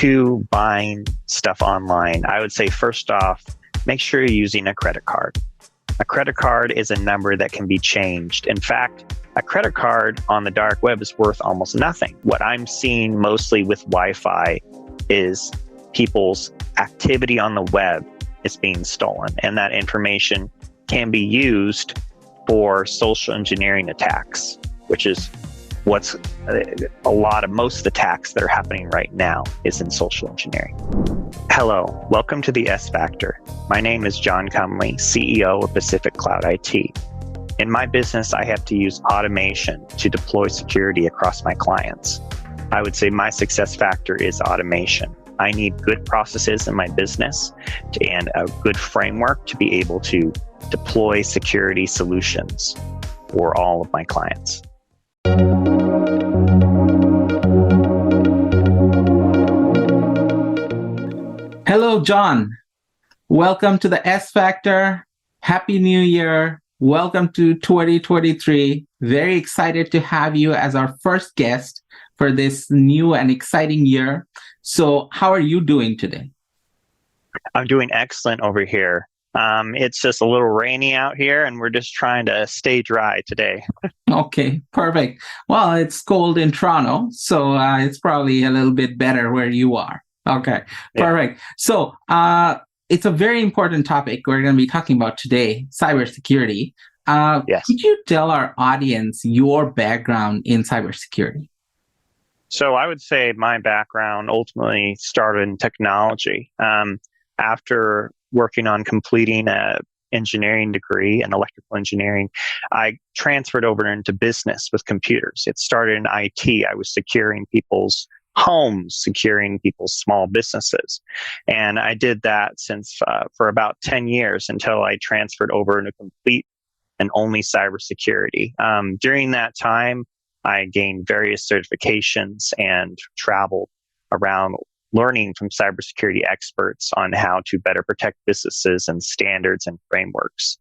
to buying stuff online, I would say first off, make sure you're using a credit card. A credit card is a number that can be changed. In fact, a credit card on the dark web is worth almost nothing. What I'm seeing mostly with Wi-Fi is people's activity on the web is being stolen, and that information can be used for social engineering attacks, which is what's most of the attacks that are happening right now is in social engineering. Hello, welcome to the S Factor. My name is John Kumley, CEO of Pacific Cloud IT. In my business, I have to use automation to deploy security across my clients. I would say my success factor is automation. I need good processes in my business and a good framework to be able to deploy security solutions for all of my clients. Hello, John. Welcome to the S Factor. Happy New Year. Welcome to 2023. Very excited to have you as our first guest for this new and exciting year. So how are you doing today? I'm doing excellent over here. It's just a little rainy out here, and we're just trying to stay dry today. Okay, perfect. Well, it's cold in Toronto, so it's probably a little bit better where you are. Okay, perfect. Yeah. So it's a very important topic we're going to be talking about today, cybersecurity. Yes. Could you tell our audience your background in cybersecurity? So I would say my background ultimately started in technology. After working on completing an engineering degree in electrical engineering, I transferred over into business with computers. It started in IT. I was securing people's homes, securing people's small businesses. And I did that for about 10 years until I transferred over into complete and only cybersecurity. During that time, I gained various certifications and traveled around learning from cybersecurity experts on how to better protect businesses and standards and frameworks.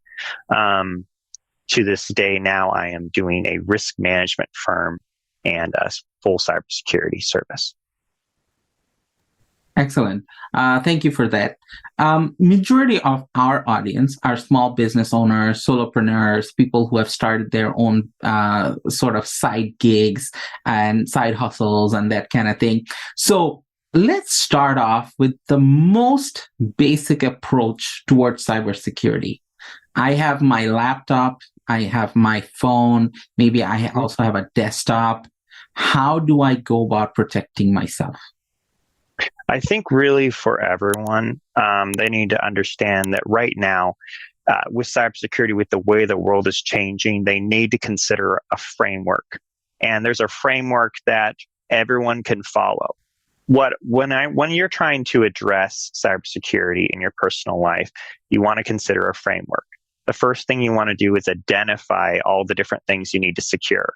To this day now, I am doing a risk management firm and a full cybersecurity service. Excellent. Thank you for that. Majority of our audience are small business owners, solopreneurs, people who have started their own sort of side gigs and side hustles and that kind of thing. So let's start off with the most basic approach towards cybersecurity. I have my laptop, I have my phone, maybe I also have a desktop. How do I go about protecting myself? I think really for everyone, they need to understand that right now, with cybersecurity, with the way the world is changing, they need to consider a framework. And there's a framework that everyone can follow. When you're trying to address cybersecurity in your personal life, you want to consider a framework. The first thing you want to do is identify all the different things you need to secure.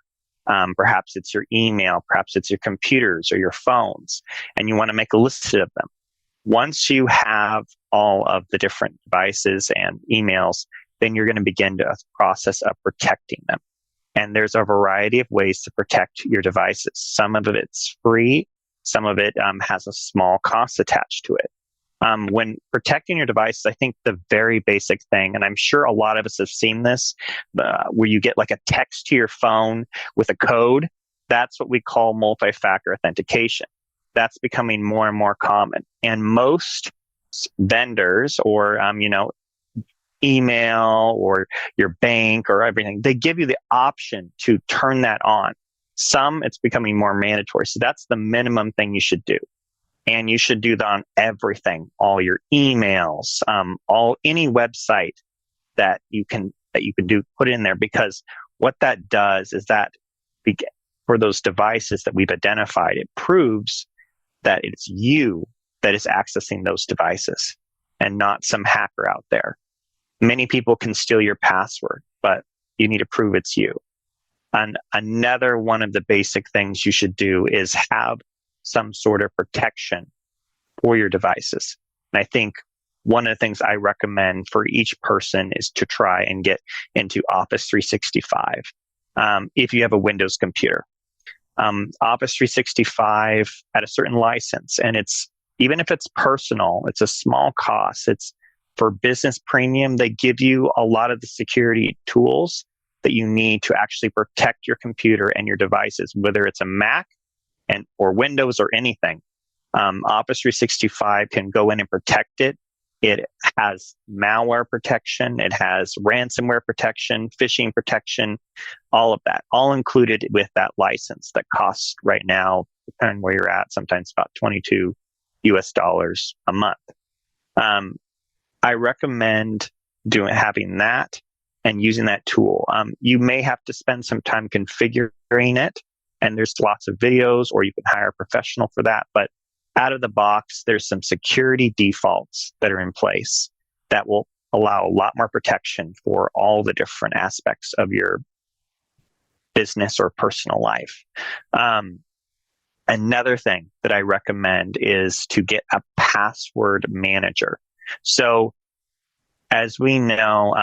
Perhaps it's your email, perhaps it's your computers or your phones, and you want to make a list of them. Once you have all of the different devices and emails, then you're going to begin the process of protecting them. And there's a variety of ways to protect your devices. Some of it's free, some of it has a small cost attached to it. When protecting your devices, I think the very basic thing, and I'm sure a lot of us have seen this, where you get like a text to your phone with a code, that's what we call multi-factor authentication. That's becoming more and more common. And most vendors or, email or your bank or everything, they give you the option to turn that on. Some, it's becoming more mandatory. So that's the minimum thing you should do. And you should do that on everything, all your emails, any website that you can do, put in there, because what that does is that for those devices that we've identified, it proves that it's you that is accessing those devices and not some hacker out there. Many people can steal your password, but you need to prove it's you. And another one of the basic things you should do is have some sort of protection for your devices. And I think one of the things I recommend for each person is to try and get into Office 365 if you have a Windows computer. Office 365 at a certain license, and it's even if it's personal, it's a small cost. It's for business premium. They give you a lot of the security tools that you need to actually protect your computer and your devices, whether it's a Mac or Windows or anything. Office 365 can go in and protect it. It has malware protection. It has ransomware protection, phishing protection, all of that, all included with that license that costs right now, depending where you're at, sometimes about $22 a month. I recommend having that and using that tool. You may have to spend some time configuring it, and there's lots of videos, or you can hire a professional for that. But out of the box, there's some security defaults that are in place that will allow a lot more protection for all the different aspects of your business or personal life. Another thing that I recommend is to get a password manager. So as we know,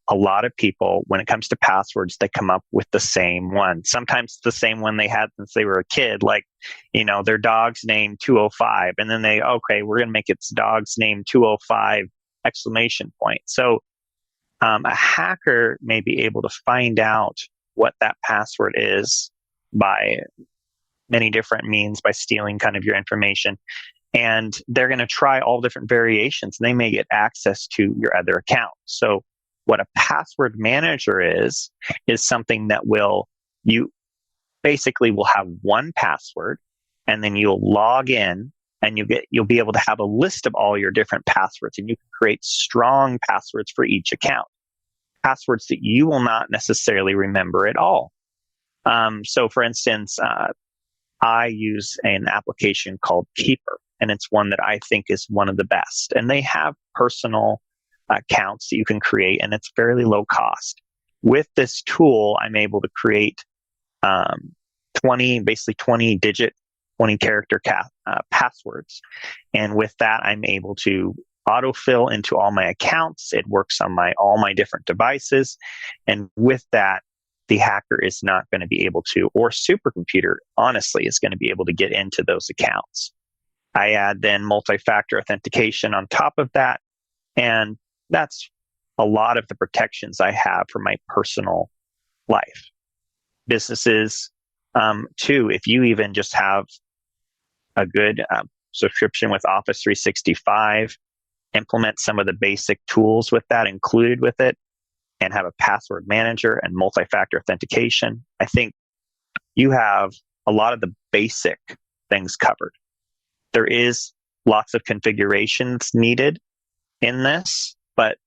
a lot of people, when it comes to passwords, they come up with the same one. Sometimes the same one they had since they were a kid, like, their dog's name 205. And then we're going to make its dog's name 205 exclamation point. So a hacker may be able to find out what that password is by many different means, by stealing kind of your information. And they're going to try all different variations, and they may get access to your other account. So what a password manager is something that you basically will have one password, and then you'll log in and you'll be able to have a list of all your different passwords, and you can create strong passwords for each account, passwords that you will not necessarily remember at all. So for instance, I use an application called Keeper, and it's one that I think is one of the best. And they have personal accounts that you can create, and it's fairly low cost. With this tool, I'm able to create 20 digit, 20 character passwords. And with that, I'm able to autofill into all my accounts. It works on all my different devices. And with that, the hacker is not going to be able to, or supercomputer, honestly, is going to be able to get into those accounts. I add then multi-factor authentication on top of that. And that's a lot of the protections I have for my personal life. Businesses, too, if you even just have a good subscription with Office 365, implement some of the basic tools with that included with it, and have a password manager and multi-factor authentication, I think you have a lot of the basic things covered. There is lots of configurations needed in this, but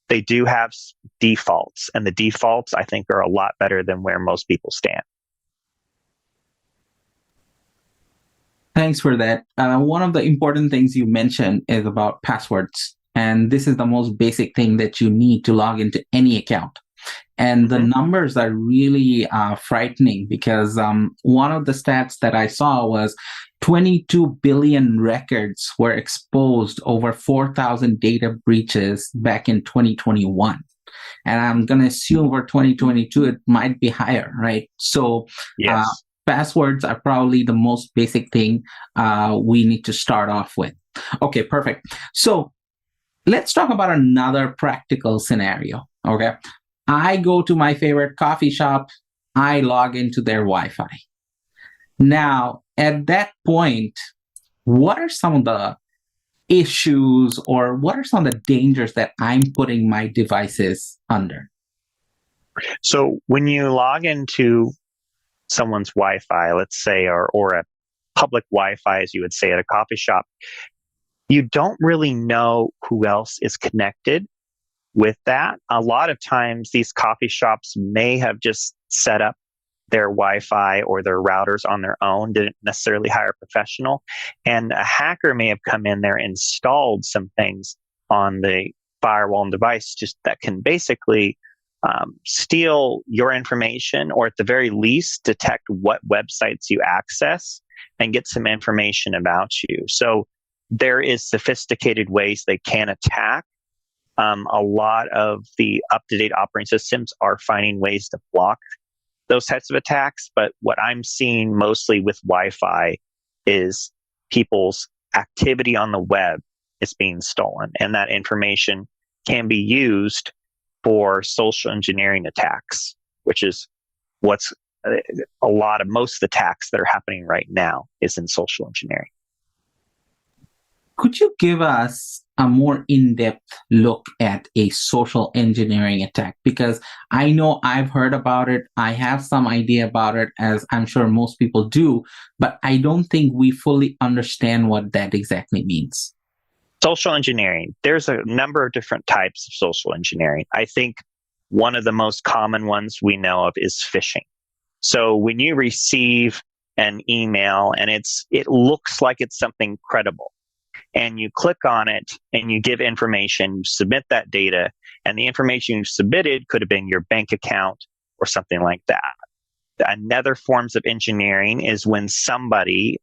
they do have defaults, and the defaults, I think, are a lot better than where most people stand. Thanks for that. One of the important things you mentioned is about passwords. And this is the most basic thing that you need to log into any account. And the numbers are really frightening, because one of the stats that I saw was 22 billion records were exposed over 4,000 data breaches back in 2021. And I'm going to assume for 2022, it might be higher, right? So yes. Passwords are probably the most basic thing we need to start off with. Okay, perfect. So let's talk about another practical scenario, okay? I go to my favorite coffee shop. I log into their Wi-Fi. Now, at that point, what are some of the issues, or what are some of the dangers that I'm putting my devices under? So when you log into someone's Wi-Fi, let's say, or a public Wi-Fi, as you would say at a coffee shop, you don't really know who else is connected with that. A lot of times these coffee shops may have just set up their Wi-Fi or their routers on their own, didn't necessarily hire a professional. And a hacker may have come in there and installed some things on the firewall and device just that can basically steal your information, or at the very least detect what websites you access and get some information about you. So there is sophisticated ways they can attack. A lot of the up-to-date operating systems are finding ways to block those types of attacks. But what I'm seeing mostly with Wi-Fi is people's activity on the web is being stolen, and that information can be used for social engineering attacks, which is what's most of the attacks that are happening right now is in social engineering. Could you give us a more in-depth look at a social engineering attack? Because I know I've heard about it. I have some idea about it, as I'm sure most people do, but I don't think we fully understand what that exactly means. Social engineering. There's a number of different types of social engineering. I think one of the most common ones we know of is phishing. So when you receive an email and it looks like it's something credible, and you click on it and you give information, you submit that data, and the information you submitted could have been your bank account or something like that. Another forms of engineering is when somebody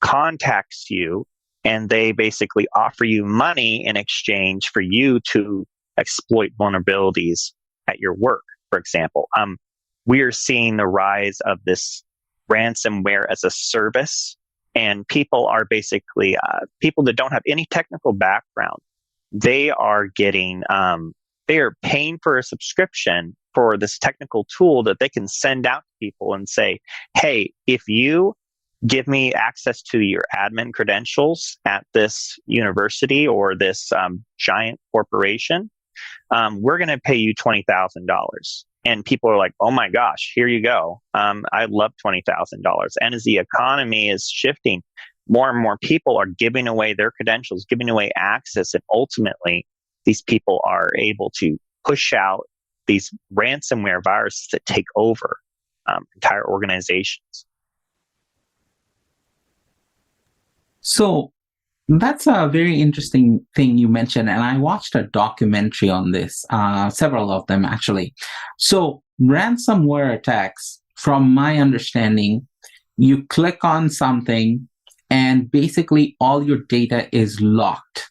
contacts you and they basically offer you money in exchange for you to exploit vulnerabilities at your work, for example. We are seeing the rise of this ransomware as a service, and people are basically people that don't have any technical background. They are getting, they are paying for a subscription for this technical tool that they can send out to people and say, hey, if you give me access to your admin credentials at this university or this giant corporation, we're going to pay you $20,000. And people are like, oh my gosh, here you go. I love $20,000. And as the economy is shifting, more and more people are giving away their credentials, giving away access. And ultimately, these people are able to push out these ransomware viruses that take over entire organizations. So that's a very interesting thing you mentioned, and I watched a documentary on this, several of them actually. So ransomware attacks, from my understanding, you click on something and basically all your data is locked.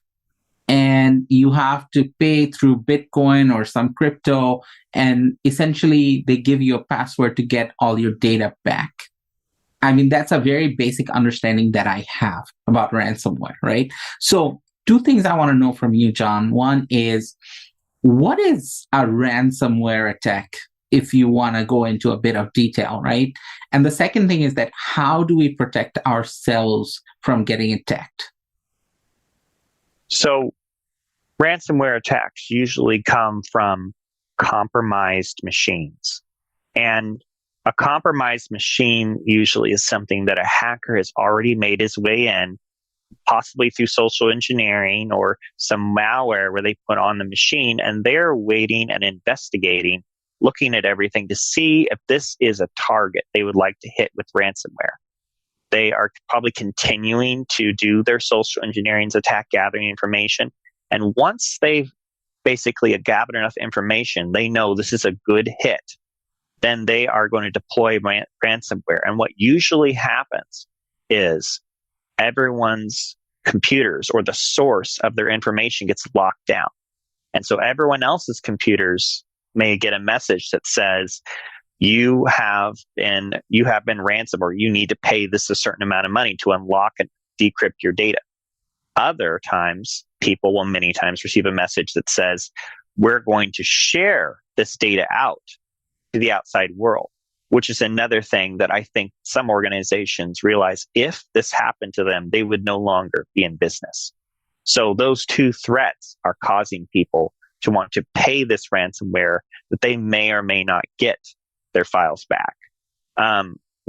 And you have to pay through Bitcoin or some crypto, and essentially they give you a password to get all your data back. I mean, that's a very basic understanding that I have about ransomware, right? So, two things I want to know from you, John. One is, what is a ransomware attack, if you want to go into a bit of detail, right? And the second thing is that how do we protect ourselves from getting attacked? So, ransomware attacks usually come from compromised machines. And a compromised machine usually is something that a hacker has already made his way in, possibly through social engineering or some malware where they put on the machine, and they're waiting and investigating, looking at everything to see if this is a target they would like to hit with ransomware. They are probably continuing to do their social engineering's attack, gathering information. And once they've basically gathered enough information, they know this is a good hit, then they are going to deploy ransomware. And what usually happens is everyone's computers or the source of their information gets locked down. And so everyone else's computers may get a message that says, you have been ransomed, or you need to pay this a certain amount of money to unlock and decrypt your data. Other times, people will many times receive a message that says, we're going to share this data out to the outside world, which is another thing that I think some organizations realize if this happened to them, they would no longer be in business. So those two threats are causing people to want to pay this ransomware that they may or may not get their files back.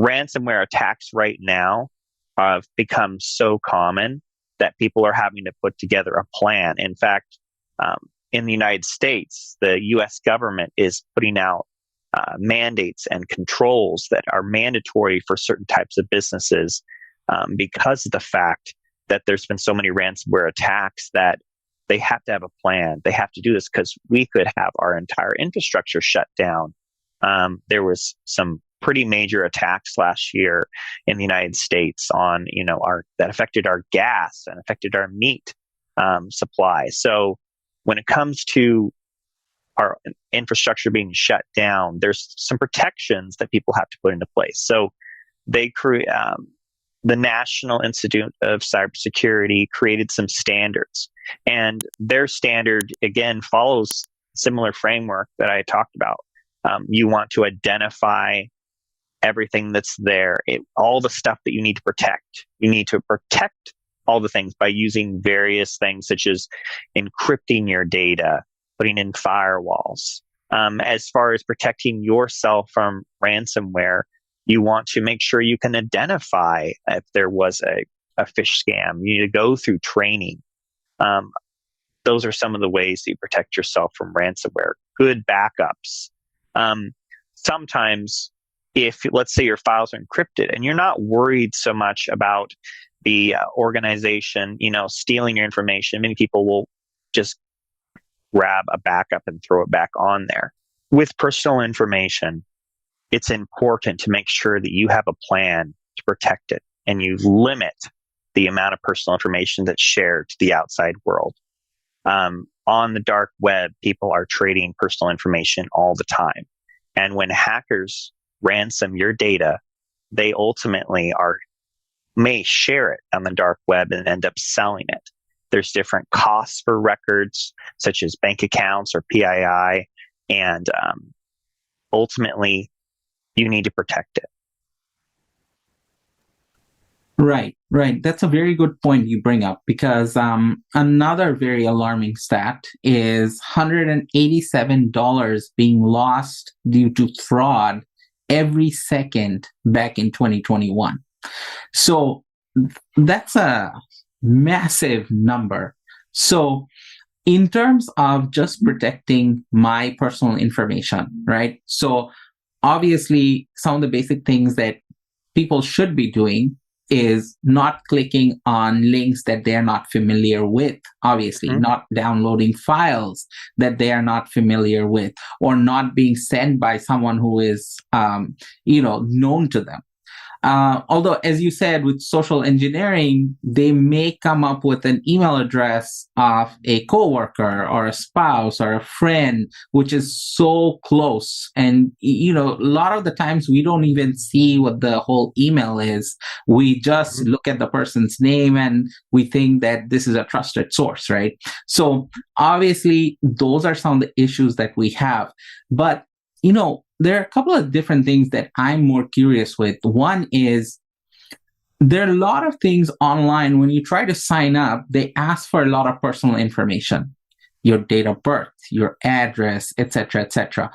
Ransomware attacks right now have become so common that people are having to put together a plan. In fact, in the United States, the U.S. government is putting out mandates and controls that are mandatory for certain types of businesses because of the fact that there's been so many ransomware attacks that they have to have a plan. They have to do this because we could have our entire infrastructure shut down. There was some pretty major attacks last year in the United States on, that affected our gas and affected our meat supply. So when it comes to our infrastructure being shut down, there's some protections that people have to put into place. So the National Institute of Cybersecurity created some standards, and their standard again follows similar framework that I talked about. You want to identify everything that's there, all the stuff that you need to protect. You need to protect all the things by using various things such as encrypting your data, putting in firewalls. As far as protecting yourself from ransomware, you want to make sure you can identify if there was a phish scam. You need to go through training. Those are some of the ways that you protect yourself from ransomware. Good backups. Sometimes, if let's say your files are encrypted and you're not worried so much about the organization, stealing your information, many people will just grab a backup and throw it back on there. With personal information, it's important to make sure that you have a plan to protect it and you limit the amount of personal information that's shared to the outside world. On the dark web, people are trading personal information all the time. And when hackers ransom your data, they ultimately may share it on the dark web and end up selling it. There's different costs for records, such as bank accounts or PII, and ultimately, you need to protect it. Right. That's a very good point you bring up, because another very alarming stat is $187 being lost due to fraud every second back in 2021. So that's a massive number. So in terms of just protecting my personal information, right? So obviously, some of the basic things that people should be doing is not clicking on links that they're not familiar with, obviously, not downloading files that they are not familiar with, or not being sent by someone who is, known to them. Although, as you said, with social engineering, they may come up with an email address of a coworker or a spouse or a friend, which is so close. And, a lot of the times we don't even see what the whole email is. We just look at the person's name and we think that this is a trusted source, right? So obviously, those are some of the issues that we have. But, there are a couple of different things that I'm more curious with. One is, there are a lot of things online. When you try to sign up, they ask for a lot of personal information, your date of birth, your address, etc., etc.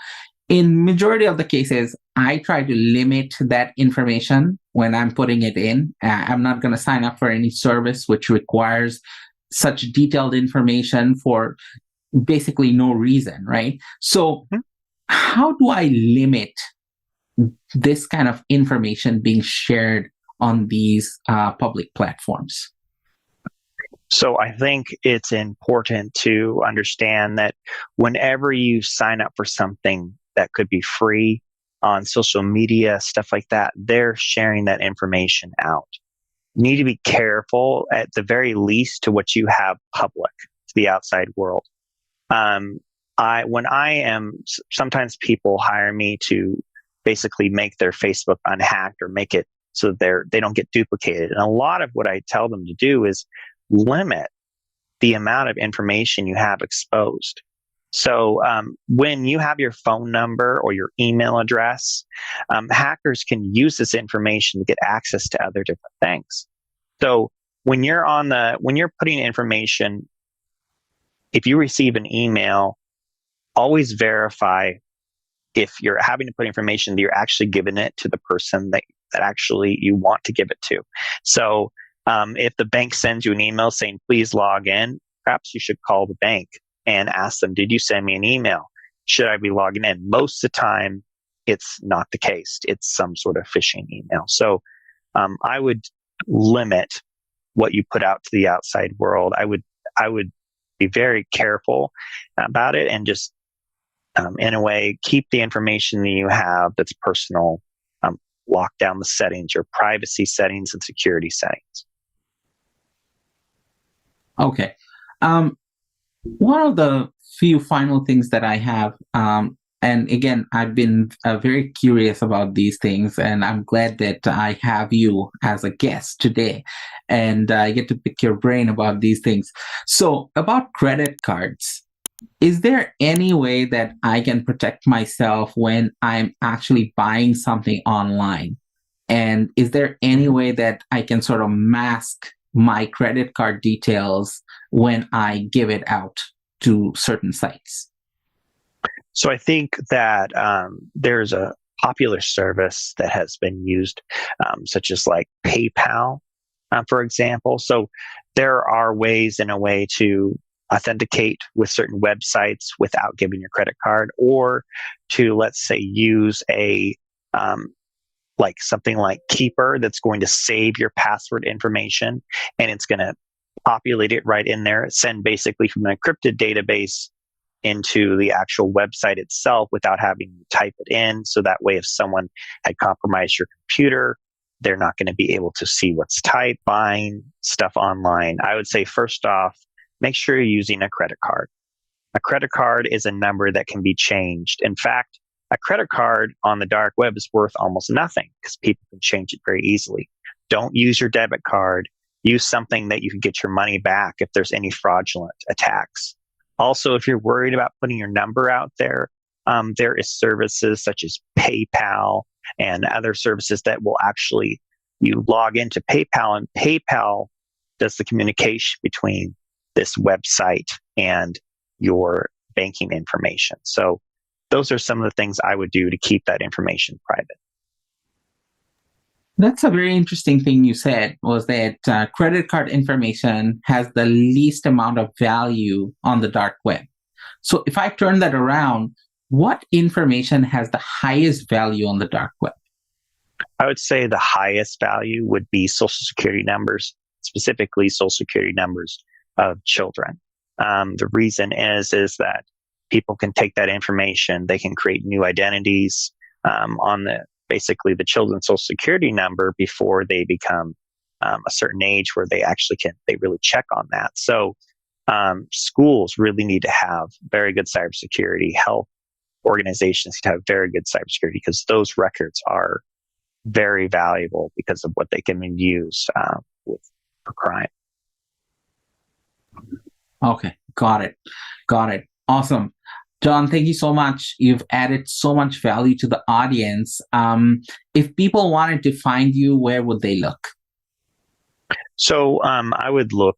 In majority of the cases, I try to limit that information when I'm putting it in. I'm not going to sign up for any service which requires such detailed information for basically no reason, right? So how do I limit this kind of information being shared on these public platforms? So I think it's important to understand that whenever you sign up for something that could be free on social media, stuff like that, they're sharing that information out. You need to be careful, at the very least, to what you have public to the outside world. Sometimes people hire me to basically make their Facebook unhacked or make it so they don't get duplicated. And a lot of what I tell them to do is limit the amount of information you have exposed. So when you have your phone number or your email address, hackers can use this information to get access to other different things. So when you're putting information, if you receive an email, always verify if you're having to put information that you're actually giving it to the person that actually you want to give it to. So if the bank sends you an email saying, please log in, perhaps you should call the bank and ask them, did you send me an email? Should I be logging in? Most of the time, it's not the case. It's some sort of phishing email. So I would limit what you put out to the outside world. I would be very careful about it and just, in a way, keep the information that you have that's personal, lock down the settings, your privacy settings and security settings. Okay. One of the few final things that I have, And again, I've been very curious about these things, and I'm glad that I have you as a guest today, and I get to pick your brain about these things. So, about credit cards, is there any way that I can protect myself when I'm actually buying something online? And is there any way that I can sort of mask my credit card details when I give it out to certain sites? So I think that there's a popular service that has been used, such as like PayPal, for example. So there are ways in a way to authenticate with certain websites without giving your credit card, or to, let's say, use a like something like Keeper that's going to save your password information, and it's going to populate it right in there, send basically from an encrypted database into the actual website itself without having to type it in. So that way, if someone had compromised your computer, they're not going to be able to see what's typed. Buying stuff online, I would say, first off, make sure you're using a credit card. A credit card is a number that can be changed. In fact, a credit card on the dark web is worth almost nothing because people can change it very easily. Don't use your debit card. Use something that you can get your money back if there's any fraudulent attacks. Also, if you're worried about putting your number out there is services such as PayPal and other services that will actually, you log into PayPal, and PayPal does the communication between this website and your banking information. So those are some of the things I would do to keep that information private. That's a very interesting thing you said, was that credit card information has the least amount of value on the dark web. So if I turn that around, what information has the highest value on the dark web? I would say the highest value would be Social Security numbers, specifically Social Security numbers of children. The reason is that people can take that information, they can create new identities on basically the children's Social Security number before they become a certain age where they really check on that. So schools really need to have very good cybersecurity. Health organizations need to have very good cybersecurity, because those records are very valuable because of what they can use for crime. Okay, got it. Awesome. John, thank you so much. You've added so much value to the audience. If people wanted to find you, where would they look? So I would look,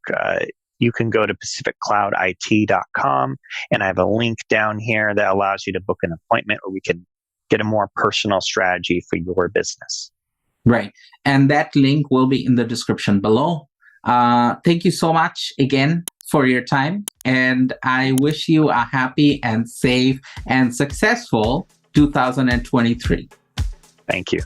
you can go to pacificcloudit.com, and I have a link down here that allows you to book an appointment where we can get a more personal strategy for your business. Right. And that link will be in the description below. Thank you so much again for your time, and I wish you a happy and safe and successful 2023. Thank you.